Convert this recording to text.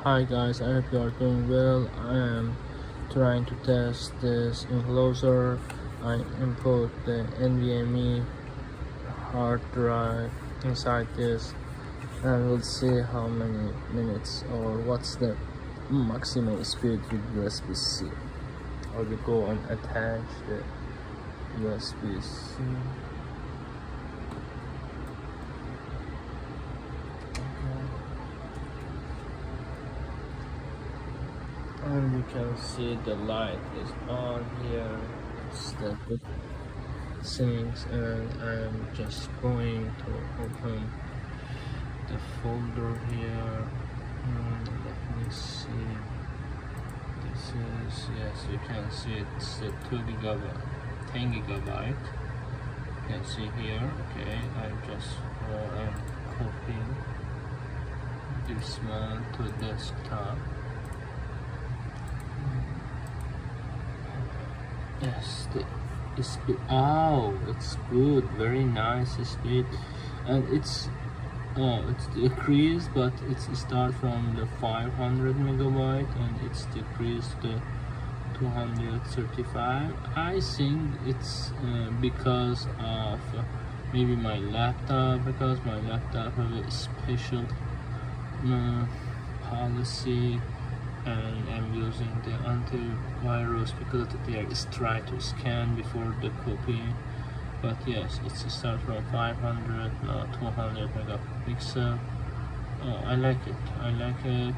Hi guys, I hope you are doing well. I am trying to test this enclosure. I input the NVMe hard drive inside this and we'll see how many minutes or what's the maximum speed with USB-C. I will go and attach the USB-C. And you can see the light is on here. It's the good things, and I'm just going to open the folder here. Let me see. This is, yes, you can see it's the 10 gigabyte. You can see here. Okay, I'm just copying this one to desktop. Yes, the speed. Oh, it's good, very nice speed, and it's decreased, but it starts from the 500 megabyte and it's decreased to 235. I think it's because of maybe my laptop, because my laptop has a special policy. And I'm using the antivirus because they are try to scan before the copy. But yes, it's start from 500 now 200 megapixel. I like it.